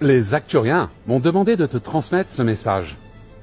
Les Acturiens m'ont demandé de te transmettre ce message.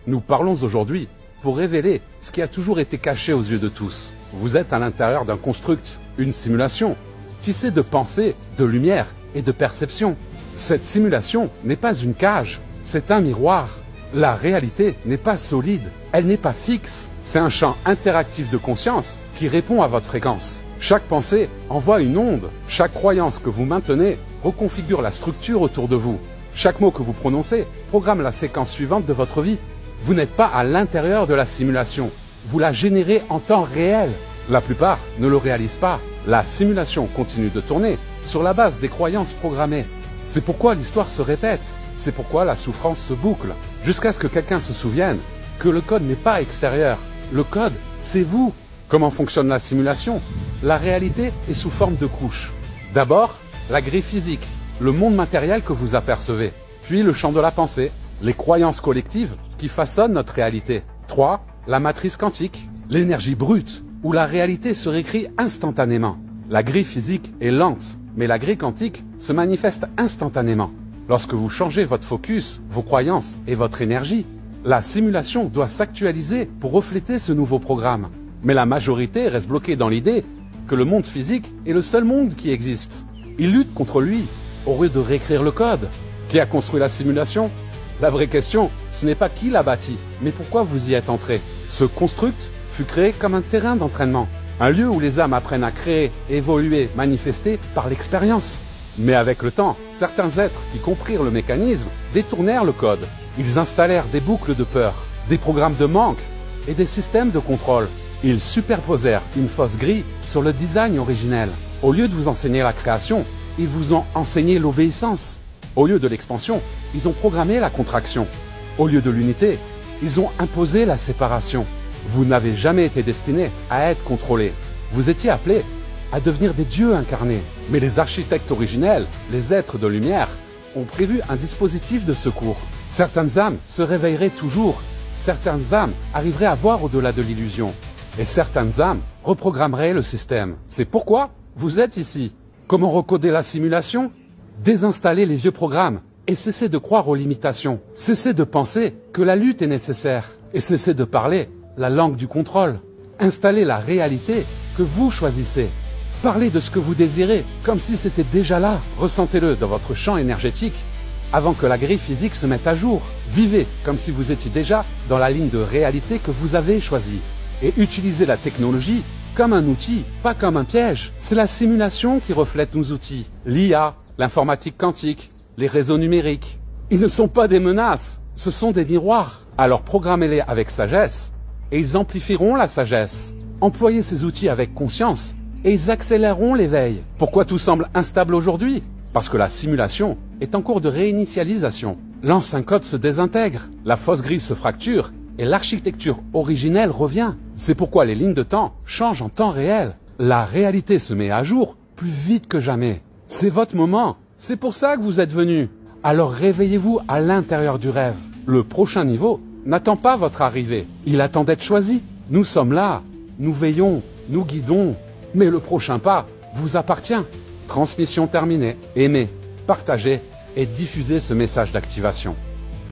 Nous parlons aujourd'hui pour révéler ce qui a toujours été caché aux yeux de tous. Vous êtes à l'intérieur d'un construct, une simulation, tissée de pensées, de lumière et de perception. Cette simulation n'est pas une cage, c'est un miroir. La réalité n'est pas solide, elle n'est pas fixe. C'est un champ interactif de conscience qui répond à votre fréquence. Chaque pensée envoie une onde, chaque croyance que vous maintenez reconfigure la structure autour de vous. Chaque mot que vous prononcez programme la séquence suivante de votre vie. Vous n'êtes pas à l'intérieur de la simulation, vous la générez en temps réel. La plupart ne le réalisent pas. La simulation continue de tourner sur la base des croyances programmées. C'est pourquoi l'histoire se répète, c'est pourquoi la souffrance se boucle, jusqu'à ce que quelqu'un se souvienne que le code n'est pas extérieur. Le code, c'est vous. Comment fonctionne la simulation? La réalité est sous forme de couches. D'abord, la grille physique, le monde matériel que vous apercevez. Puis le champ de la pensée, les croyances collectives qui façonnent notre réalité. 3. La matrice quantique, l'énergie brute, où la réalité se réécrit instantanément. La grille physique est lente, mais la grille quantique se manifeste instantanément. Lorsque vous changez votre focus, vos croyances et votre énergie, la simulation doit s'actualiser pour refléter ce nouveau programme. Mais la majorité reste bloquée dans l'idée que le monde physique est le seul monde qui existe. Ils luttent contre lui, au lieu de réécrire le code. Qui a construit la simulation? La vraie question, ce n'est pas qui l'a bâti, mais pourquoi vous y êtes entré. Ce construct fut créé comme un terrain d'entraînement, un lieu où les âmes apprennent à créer, évoluer, manifester par l'expérience. Mais avec le temps, certains êtres qui comprirent le mécanisme détournèrent le code. Ils installèrent des boucles de peur, des programmes de manque et des systèmes de contrôle. Ils superposèrent une fausse grille sur le design originel. Au lieu de vous enseigner la création, ils vous ont enseigné l'obéissance. Au lieu de l'expansion, ils ont programmé la contraction. Au lieu de l'unité, ils ont imposé la séparation. Vous n'avez jamais été destiné à être contrôlé. Vous étiez appelé à devenir des dieux incarnés. Mais les architectes originels, les êtres de lumière, ont prévu un dispositif de secours. Certaines âmes se réveilleraient toujours. Certaines âmes arriveraient à voir au-delà de l'illusion. Et certaines âmes reprogrammeraient le système. C'est pourquoi vous êtes ici. Comment recoder la simulation? Désinstaller les vieux programmes et cesser de croire aux limitations. Cesser de penser que la lutte est nécessaire et cesser de parler la langue du contrôle. Installer la réalité que vous choisissez. Parlez de ce que vous désirez comme si c'était déjà là. Ressentez-le dans votre champ énergétique avant que la grille physique se mette à jour. Vivez comme si vous étiez déjà dans la ligne de réalité que vous avez choisie. Et utilisez la technologie comme un outil, pas comme un piège. C'est la simulation qui reflète nos outils. L'IA, l'informatique quantique, les réseaux numériques. Ils ne sont pas des menaces, ce sont des miroirs. Alors programmez-les avec sagesse et ils amplifieront la sagesse. Employez ces outils avec conscience et ils accéléreront l'éveil. Pourquoi tout semble instable aujourd'hui? Parce que la simulation est en cours de réinitialisation. L'ancien code se désintègre, la fausse grille se fracture et l'architecture originelle revient. C'est pourquoi les lignes de temps changent en temps réel. La réalité se met à jour plus vite que jamais. C'est votre moment. C'est pour ça que vous êtes venu. Alors réveillez-vous à l'intérieur du rêve. Le prochain niveau n'attend pas votre arrivée. Il attend d'être choisi. Nous sommes là. Nous veillons. Nous guidons. Mais le prochain pas vous appartient. Transmission terminée. Aimez, partagez et diffusez ce message d'activation.